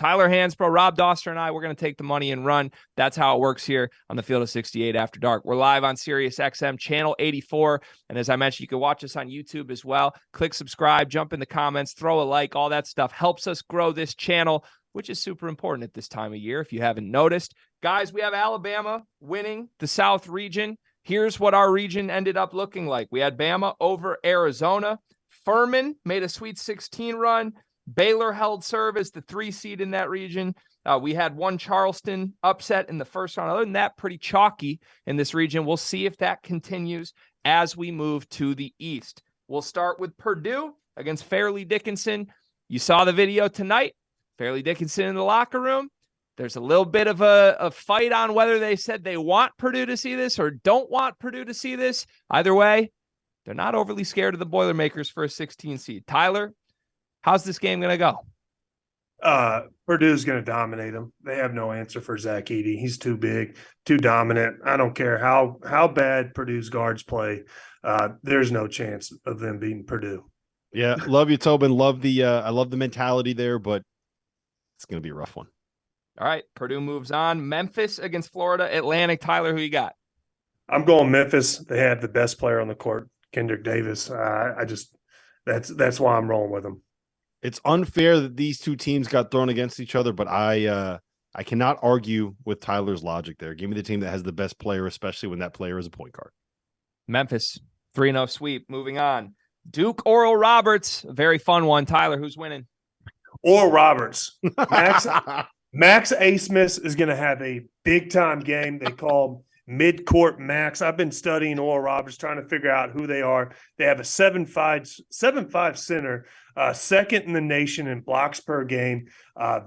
Tyler Hansbrough, Rob Doster, and I, we're going to take the money and run. That's how it works here on the Field of 68 After Dark. We're live on Sirius XM, channel 84. And as I mentioned, you can watch us on YouTube as well. Click subscribe, jump in the comments, throw a like. All that stuff helps us grow this channel, which is super important at this time of year, if you haven't noticed. Guys, we have Alabama winning the South Region. Here's what our region ended up looking like. We had Bama over Arizona. Furman made a Sweet 16 run. Baylor held serve as the 3 seed in that region. We had one Charleston upset in the first round. Other than that, pretty chalky in this region. We'll see if that continues as we move to the East. We'll start with Purdue against Fairleigh Dickinson. You saw the video tonight. Fairleigh Dickinson in the locker room. There's a little bit of a fight on whether they said they want Purdue to see this or don't want Purdue to see this. Either way, they're not overly scared of the Boilermakers for a 16 seed. Tyler, how's this game going to go? Purdue's going to dominate them. They have no answer for Zach Edey. He's too big, too dominant. I don't care how bad Purdue's guards play. There's no chance of them beating Purdue. Yeah, love you, Tobin. I love the mentality there, but it's going to be a rough one. All right, Purdue moves on. Memphis against Florida Atlantic. Tyler, who you got? I'm going Memphis. They have the best player on the court, Kendrick Davis. That's why I'm rolling with them. It's unfair that these two teams got thrown against each other, but I cannot argue with Tyler's logic there. Give me the team that has the best player, especially when that player is a point guard. Memphis, 3-0 sweep. Moving on. Duke, Oral Roberts, a very fun one. Tyler, who's winning? Oral Roberts. Max Asmus is going to have a big-time game. They call mid-court Max. I've been studying Oral Roberts, trying to figure out who they are. They have a 7'5" center, second in the nation in blocks per game,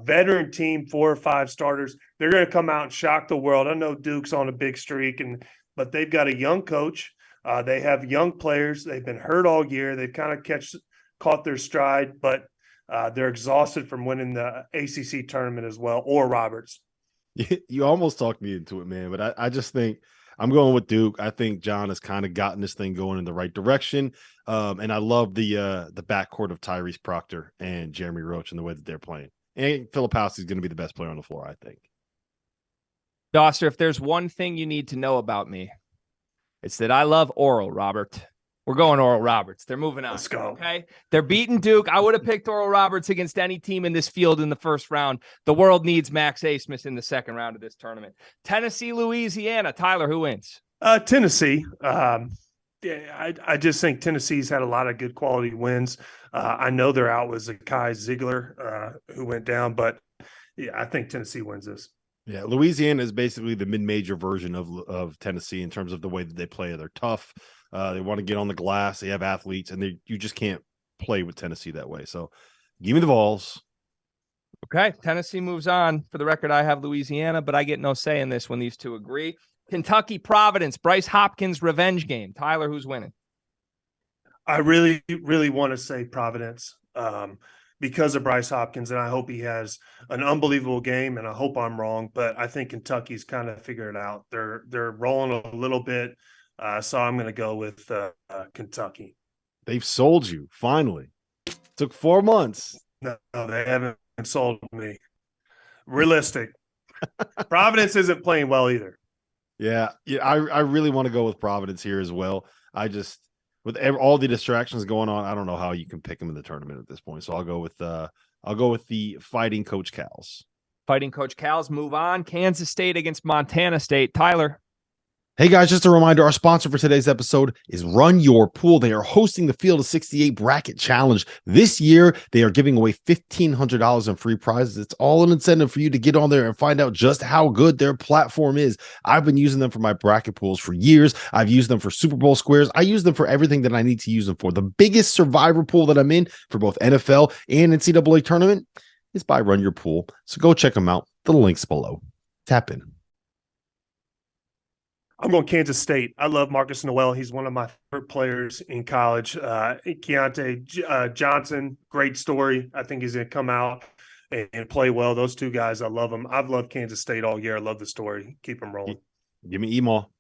veteran team, 4 or 5 starters. They're going to come out and shock the world. I know Duke's on a big streak, but they've got a young coach. They have young players. They've been hurt all year. They've kind of caught their stride, but they're exhausted from winning the ACC tournament as well. Oral Roberts. You almost talked me into it, man, but I just think I'm going with Duke. I think John has kind of gotten this thing going in the right direction, and I love the backcourt of Tyrese Proctor and Jeremy Roach and the way that they're playing. And Filipowski is going to be the best player on the floor, I think. Doster, if there's one thing you need to know about me, it's that I love Oral, Robert. We're going Oral Roberts. They're moving on. Let's go. Okay. They're beating Duke. I would have picked Oral Roberts against any team in this field in the first round. The world needs Max Asmus in the second round of this tournament. Tennessee, Louisiana. Tyler, who wins? Tennessee. I just think Tennessee's had a lot of good quality wins. I know they're out with Zakai Ziegler, who went down, but yeah, I think Tennessee wins this. Yeah, Louisiana is basically the mid-major version of Tennessee in terms of the way that they play. They're tough. They want to get on the glass. They have athletes, and you just can't play with Tennessee that way. So give me the Vols. Okay, Tennessee moves on. For the record, I have Louisiana, but I get no say in this when these two agree. Kentucky, Providence, Bryce Hopkins revenge game. Tyler, who's winning? I really, really want to say Providence because of Bryce Hopkins, and I hope he has an unbelievable game, and I hope I'm wrong, but I think Kentucky's kind of figured it out. They're rolling a little bit. So I'm going to go with Kentucky. They've sold you, finally. Took 4 months. No, they haven't sold me. Realistic. Providence isn't playing well either. Yeah, I really want to go with Providence here as well. I just, with all the distractions going on, I don't know how you can pick them in the tournament at this point. So I'll go with the Fighting Coach Cals. Fighting Coach Cals move on. Kansas State against Montana State. Tyler. Hey guys, just a reminder, our sponsor for today's episode is Run Your Pool. They are hosting the Field of 68 Bracket Challenge. This year, they are giving away $1,500 in free prizes. It's all an incentive for you to get on there and find out just how good their platform is. I've been using them for my bracket pools for years. I've used them for Super Bowl squares. I use them for everything that I need to use them for. The biggest survivor pool that I'm in for both NFL and NCAA tournament is by Run Your Pool. So go check them out. The link's below. Tap in. I'm going Kansas State. I love Marcus Noel. He's one of my favorite players in college. Keontae Johnson, great story. I think he's going to come out and play well. Those two guys, I love them. I've loved Kansas State all year. I love the story. Keep them rolling. Give me Email.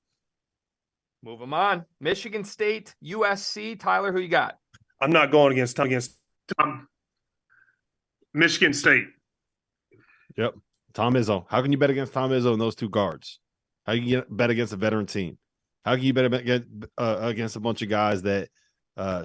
Move them on. Michigan State, USC. Tyler, who you got? I'm not going against Michigan State. Yep. Tom Izzo. How can you bet against Tom Izzo and those two guards? How can you bet against a veteran team? How can you bet against a bunch of guys that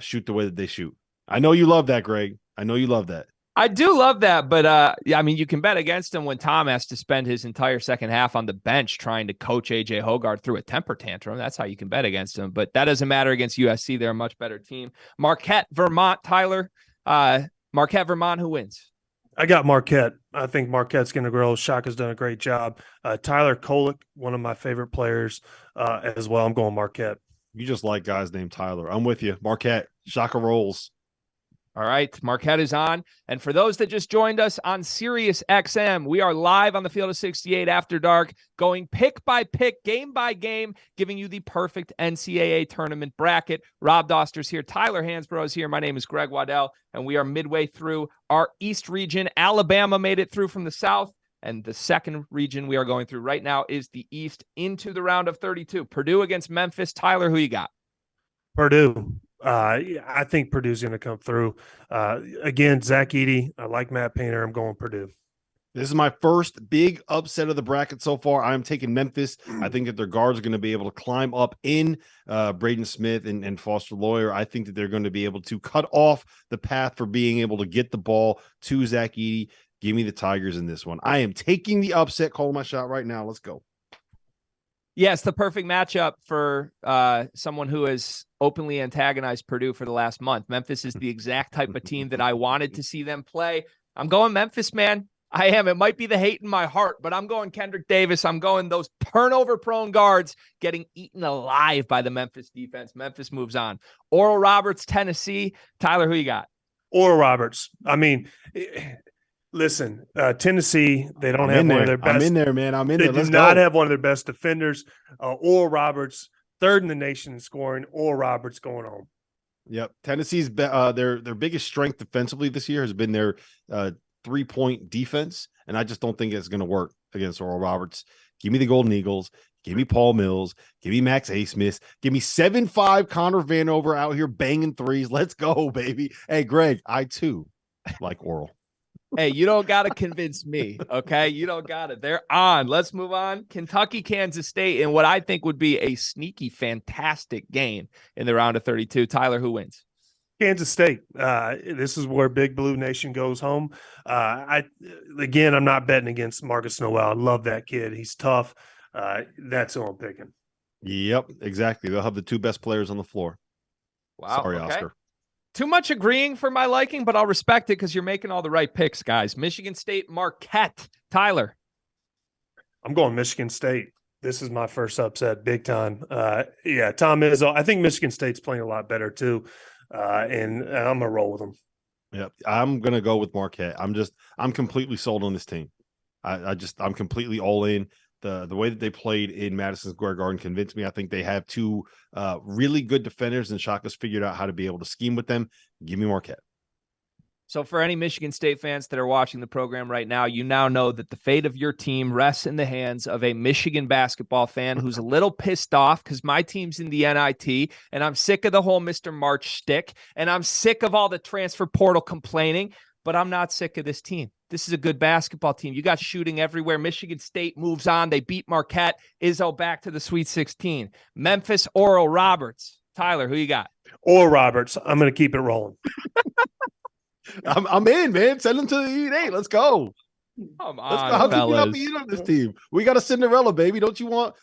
shoot the way that they shoot? I know you love that, Greg. I know you love that. I do love that, but yeah, I mean, you can bet against him when Tom has to spend his entire second half on the bench trying to coach AJ Hogarth through a temper tantrum. That's how you can bet against him, but that doesn't matter against USC. They're a much better team. Marquette, Vermont, Tyler. Marquette, Vermont, who wins? I got Marquette. I think Marquette's going to grow. Shaka's done a great job. Tyler Kolek, one of my favorite players as well. I'm going Marquette. You just like guys named Tyler. I'm with you. Marquette. Shaka rolls. All right, Marquette is on. And for those that just joined us on Sirius XM, we are live on the Field of 68 after dark, going pick by pick, game by game, giving you the perfect NCAA tournament bracket. Rob Doster's here. Tyler Hansbrough is here. My name is Greg Waddell, and we are midway through our East region. Alabama made it through from the South, and the second region we are going through right now is the East into the round of 32. Purdue against Memphis. Tyler, who you got? Purdue. I think Purdue's going to come through. Again, Zach Edey. I like Matt Painter. I'm going Purdue. This is my first big upset of the bracket so far. I'm taking Memphis. I think that their guards are going to be able to climb up in Braden Smith and Foster Lawyer. I think that they're going to be able to cut off the path for being able to get the ball to Zach Edey. Give me the Tigers in this one. I am taking the upset. Calling my shot right now. Let's go. Yes, the perfect matchup for someone who has openly antagonized Purdue for the last month. Memphis is the exact type of team that I wanted to see them play. I'm going Memphis, man. I am. It might be the hate in my heart, but I'm going Kendrick Davis. I'm going those turnover-prone guards getting eaten alive by the Memphis defense. Memphis moves on. Oral Roberts, Tennessee. Tyler, who you got? Oral Roberts. I mean, listen, Tennessee, they don't have one of their best. I'm in there, man. I'm in there. They do not have one of their best defenders. Oral Roberts, third in the nation in scoring. Oral Roberts going home. Yep. Tennessee's their biggest strength defensively this year has been their 3-point defense, and I just don't think it's going to work against Oral Roberts. Give me the Golden Eagles. Give me Paul Mills. Give me Max A. Smith. Give me 7'5" Connor Vanover out here banging threes. Let's go, baby. Hey, Greg, I too like Oral. Hey, you don't got to convince me, okay? You don't got it. They're on. Let's move on. Kentucky, Kansas State, in what I think would be a sneaky, fantastic game in the round of 32. Tyler, who wins? Kansas State. This is where Big Blue Nation goes home. I'm not betting against Marcus Noel. I love that kid. He's tough. That's who I'm picking. Yep, exactly. They'll have the two best players on the floor. Wow. Sorry, okay. Oscar. Too much agreeing for my liking, but I'll respect it because you're making all the right picks, guys. Michigan State, Marquette. Tyler. I'm going Michigan State. This is my first upset, big time. Tom Izzo. I think Michigan State's playing a lot better too, and I'm gonna roll with them. Yep, I'm gonna go with Marquette. I'm completely sold on this team. I'm completely all in. The way that they played in Madison Square Garden convinced me. I think they have two really good defenders, and Shaka's figured out how to be able to scheme with them. Give me Marquette. So for any Michigan State fans that are watching the program right now, you now know that the fate of your team rests in the hands of a Michigan basketball fan who's a little pissed off because my team's in the NIT, and I'm sick of the whole Mr. March shtick, and I'm sick of all the transfer portal complaining, but I'm not sick of this team. This is a good basketball team. You got shooting everywhere. Michigan State moves on. They beat Marquette. Izzo back to the Sweet 16. Memphis, Oral Roberts. Tyler, who you got? Oral Roberts. I'm going to keep it rolling. I'm in, man. Send them to the Elite Eight. Let's go. Come on, Let's go. How can you not fellas. be in on this team? We got a Cinderella, baby. Don't you want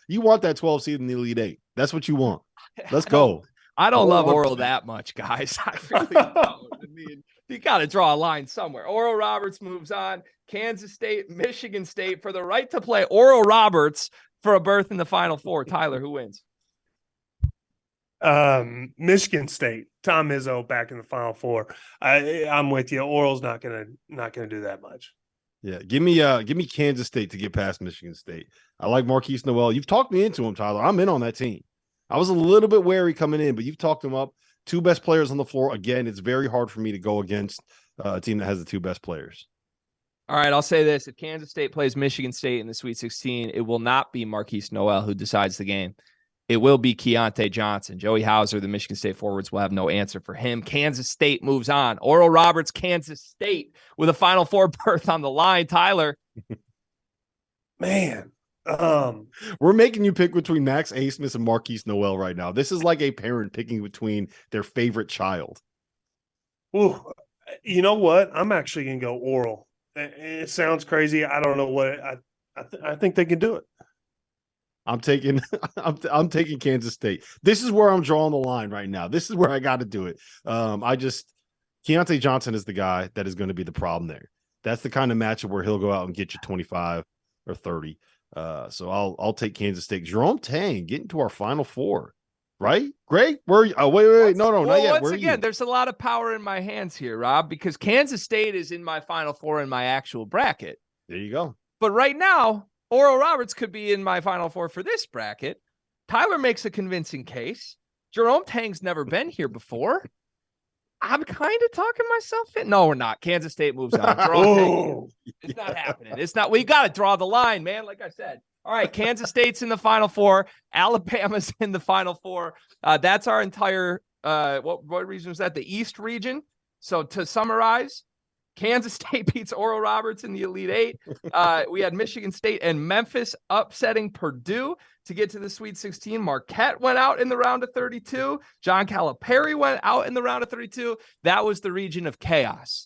that 12 seed in the Elite Eight? That's what you want. Let's go. I don't love Oral that much, guys. I really don't. I mean, you got to draw a line somewhere. Oral Roberts moves on. Kansas State, Michigan State for the right to play Oral Roberts for a berth in the Final Four. Tyler, who wins? Michigan State. Tom Izzo back in the Final Four. I'm with you. Oral's not gonna do that much. Yeah, give me Kansas State to get past Michigan State. I like Marquise Noel. You've talked me into him, Tyler. I'm in on that team. I was a little bit wary coming in, but you've talked him up. Two best players on the floor. Again, it's very hard for me to go against a team that has the two best players. All right, I'll say this. If Kansas State plays Michigan State in the Sweet 16, it will not be Marquise Noel who decides the game. It will be Keontae Johnson. Joey Hauser, the Michigan State forwards, will have no answer for him. Kansas State moves on. Oral Roberts, Kansas State with a Final Four berth on the line. Tyler, Man. We're making you pick between Max Asmus and Marquise Noel right now. This is like a parent picking between their favorite child. Ooh, you know what? I'm actually going to go Oral. It sounds crazy. I don't know what I think they can do it. I'm taking I'm taking Kansas State. This is where I'm drawing the line right now. This is where I got to do it. Keontae Johnson is the guy that is going to be the problem there. That's the kind of matchup where he'll go out and get you 25 or 30. So I'll take Kansas State. Jerome Tang getting to our Final Four, right? Greg, where are you? Oh, wait, no, not yet. Once again, there's a lot of power in my hands here, Rob, because Kansas State is in my Final Four in my actual bracket. There you go. But right now, Oral Roberts could be in my Final Four for this bracket. Tyler makes a convincing case. Jerome Tang's never been here before. I'm kind of talking myself in. No, we're not. Kansas State moves on. Jerome Tang, it's not happening. It's not. We got to draw the line, man. Like I said. All right, Kansas State's in the Final Four. Alabama's in the Final Four. That's our entire. What region was that? The East region. So to summarize, Kansas State beats Oral Roberts in the Elite Eight. We had Michigan State and Memphis upsetting Purdue to get to the Sweet 16. Marquette went out in the round of 32. John Calipari went out in the round of 32. That was the region of chaos.